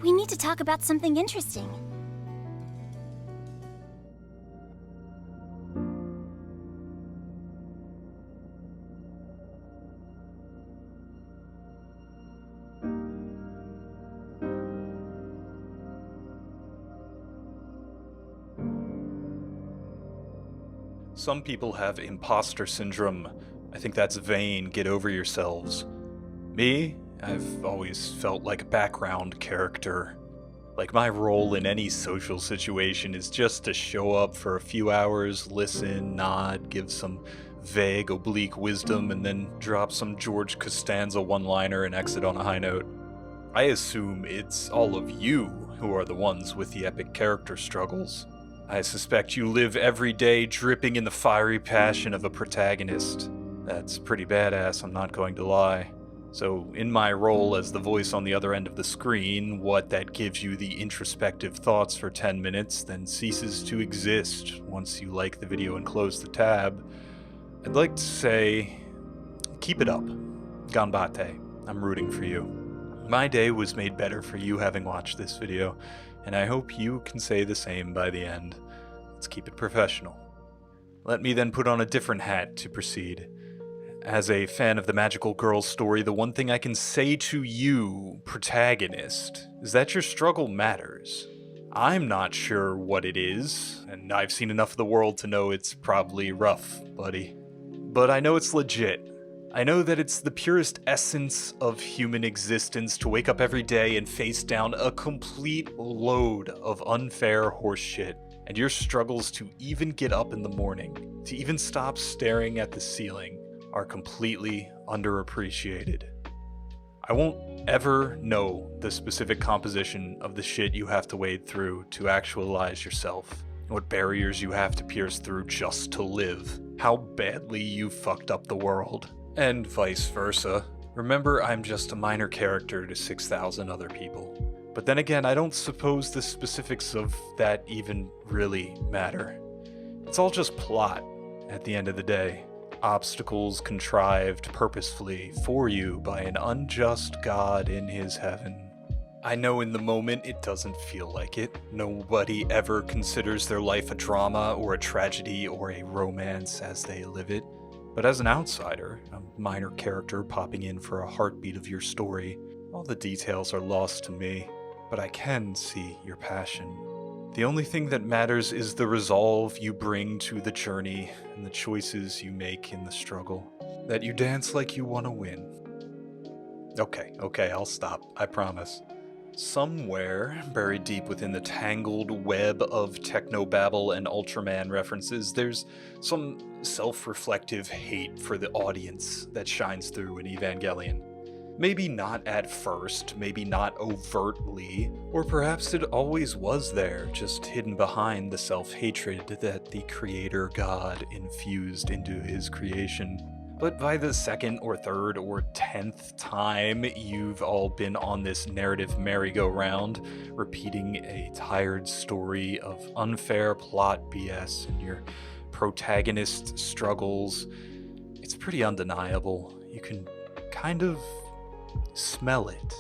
We need to talk about something interesting. Some people have imposter syndrome. I think that's vain. Get over yourselves. Me? I've always felt like a background character. Like my role in any social situation is just to show up for a few hours, listen, nod, give some vague, oblique wisdom, and then drop some George Costanza one-liner and exit on a high note. I assume it's all of you who are the ones with the epic character struggles. I suspect you live every day dripping in the fiery passion of a protagonist. That's pretty badass, I'm not going to lie. So, in my role as the voice on the other end of the screen, what that gives you the introspective thoughts for 10 minutes then ceases to exist once you like the video and close the tab. I'd like to say, keep it up. Ganbate. I'm rooting for you. My day was made better for you having watched this video, and I hope you can say the same by the end. Let's keep it professional. Let me then put on a different hat to proceed. As a fan of the magical girl story, the one thing I can say to you, protagonist, is that your struggle matters. I'm not sure what it is, and I've seen enough of the world to know it's probably rough, buddy. But I know it's legit. I know that it's the purest essence of human existence to wake up every day and face down a complete load of unfair horseshit, and your struggles to even get up in the morning, to even stop staring at the ceiling, are completely underappreciated. I won't ever know the specific composition of the shit you have to wade through to actualize yourself, what barriers you have to pierce through just to live, how badly you fucked up the world, and vice versa. Remember, I'm just a minor character to 6,000 other people. But then again, I don't suppose the specifics of that even really matter. It's all just plot at the end of the day. Obstacles contrived purposefully for you by an unjust God in his heaven. I know in the moment it doesn't feel like it. Nobody ever considers their life a drama or a tragedy or a romance as they live it. But as an outsider, a minor character popping in for a heartbeat of your story, all the details are lost to me, but I can see your passion. The only thing that matters is the resolve you bring to the journey and the choices you make in the struggle. That you dance like you want to win. Okay, I'll stop, I promise. Somewhere, buried deep within the tangled web of technobabble and Ultraman references, there's some self-reflective hate for the audience that shines through in Evangelion. Maybe not at first, maybe not overtly, or perhaps it always was there, just hidden behind the self-hatred that the creator god infused into his creation. But by the second or third or 10th time you've all been on this narrative merry-go-round, repeating a tired story of unfair plot BS and your protagonist struggles, it's pretty undeniable. You can kind of smell it.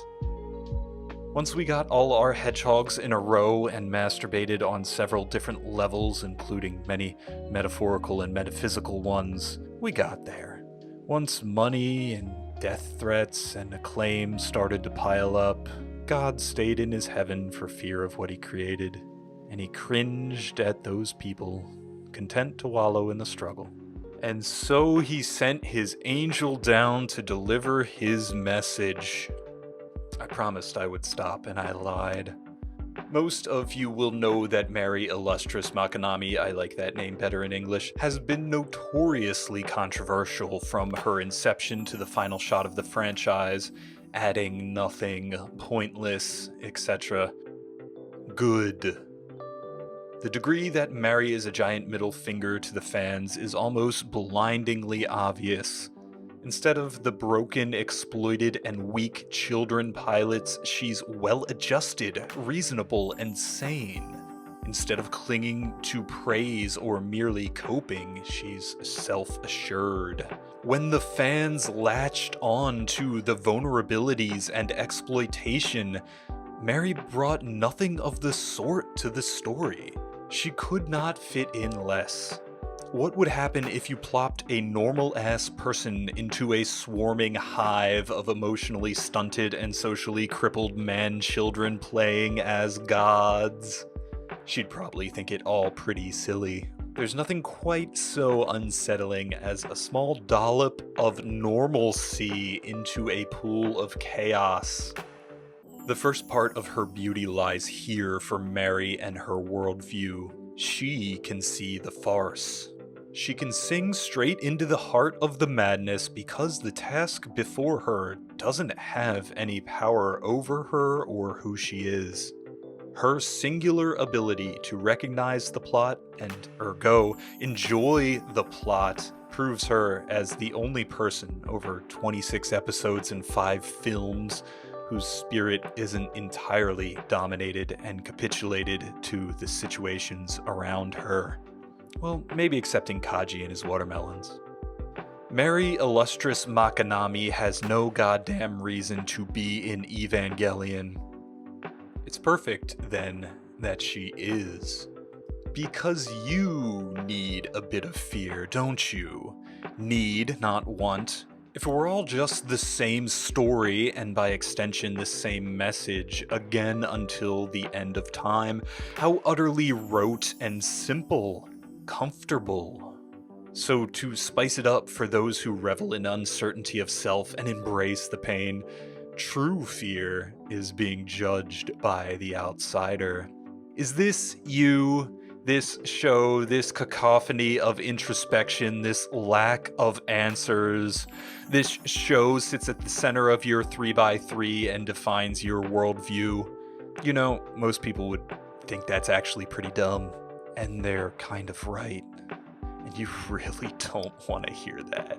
Once we got all our hedgehogs in a row and masturbated on several different levels, including many metaphorical and metaphysical ones, we got there. Once money and death threats and acclaim started to pile up, God stayed in his heaven for fear of what he created, and he cringed at those people, content to wallow in the struggle. And so he sent his angel down to deliver his message. I promised I would stop, and I lied. Most of you will know that Mari Illustrious Makinami, I like that name better in English, has been notoriously controversial from her inception to the final shot of the franchise, adding nothing, pointless, etc. Good. The degree that Mari is a giant middle finger to the fans is almost blindingly obvious. Instead of the broken, exploited, and weak children pilots, she's well-adjusted, reasonable, and sane. Instead of clinging to praise or merely coping, she's self-assured. When the fans latched on to the vulnerabilities and exploitation, Mari brought nothing of the sort to the story. She could not fit in less. What would happen if you plopped a normal-ass person into a swarming hive of emotionally stunted and socially crippled man-children playing as gods? She'd probably think it all pretty silly. There's nothing quite so unsettling as a small dollop of normalcy into a pool of chaos. The first part of her beauty lies here for Mari and her worldview. She can see the farce. She can sing straight into the heart of the madness because the task before her doesn't have any power over her or who she is. Her singular ability to recognize the plot and, ergo, enjoy the plot proves her as the only person over 26 episodes and 5 films whose spirit isn't entirely dominated and capitulated to the situations around her. Well, maybe excepting Kaji and his watermelons. Mari Illustrious Makinami has no goddamn reason to be in Evangelion. It's perfect, then, that she is. Because you need a bit of fear, don't you? Need, not want. If it were all just the same story, and by extension the same message, again until the end of time, how utterly rote and simple. Comfortable. So to spice it up for those who revel in uncertainty of self and embrace the pain, true fear is being judged by the outsider. Is this you? This show, this cacophony of introspection, this lack of answers? This show sits at the center of your 3x3 and defines your worldview? You know, most people would think that's actually pretty dumb. And they're kind of right. And you really don't want to hear that.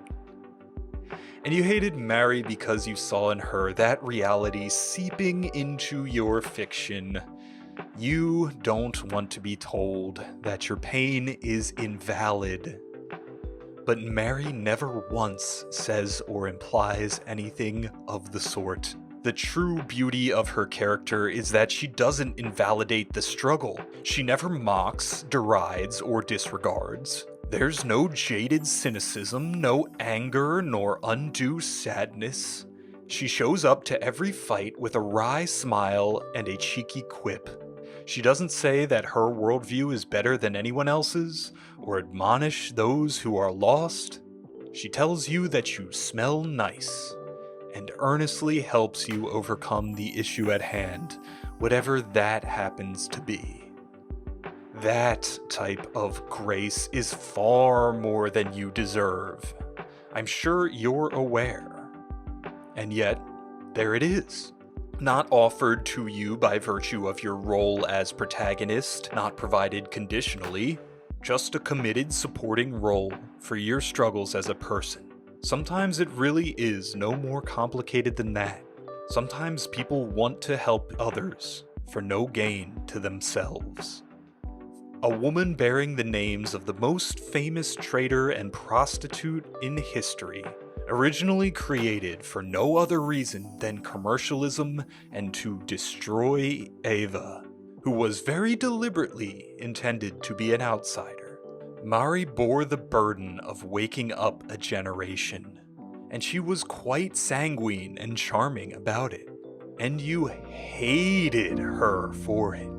And you hated Mari because you saw in her that reality seeping into your fiction. You don't want to be told that your pain is invalid. But Mari never once says or implies anything of the sort. The true beauty of her character is that she doesn't invalidate the struggle. She never mocks, derides, or disregards. There's no jaded cynicism, no anger, nor undue sadness. She shows up to every fight with a wry smile and a cheeky quip. She doesn't say that her worldview is better than anyone else's, or admonish those who are lost. She tells you that you smell nice, and earnestly helps you overcome the issue at hand, whatever that happens to be. That type of grace is far more than you deserve. I'm sure you're aware. And yet, there it is. Not offered to you by virtue of your role as protagonist, not provided conditionally, just a committed supporting role for your struggles as a person. Sometimes it really is no more complicated than that. Sometimes people want to help others for no gain to themselves. A woman bearing the names of the most famous traitor and prostitute in history, originally created for no other reason than commercialism and to destroy Eva, who was very deliberately intended to be an outsider. Mari bore the burden of waking up a generation, and she was quite sanguine and charming about it, and you hated her for it.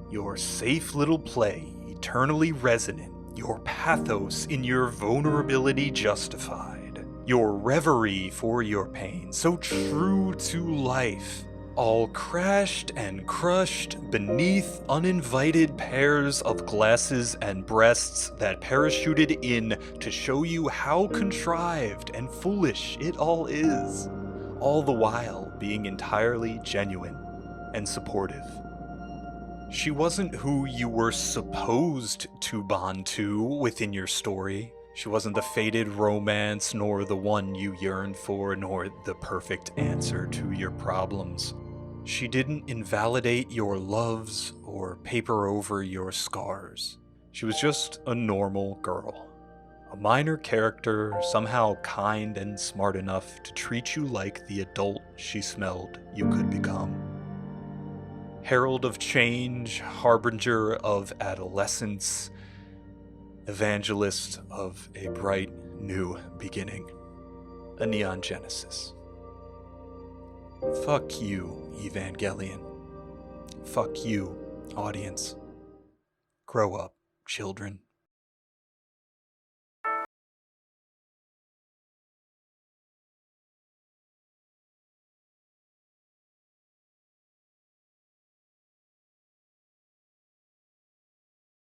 Your safe little play, eternally resonant, your pathos in your vulnerability justified, your reverie for your pain, so true to life, all crashed and crushed beneath uninvited pairs of glasses and breasts that parachuted in to show you how contrived and foolish it all is, all the while being entirely genuine and supportive. She wasn't who you were supposed to bond to within your story. She wasn't the fated romance, nor the one you yearned for, nor the perfect answer to your problems. She didn't invalidate your loves or paper over your scars. She was just a normal girl. A minor character, somehow kind and smart enough to treat you like the adult she smelled you could become. Herald of change, harbinger of adolescence, evangelist of a bright new beginning. A Neon Genesis. Fuck you, Evangelion. Fuck you, audience. Grow up, children.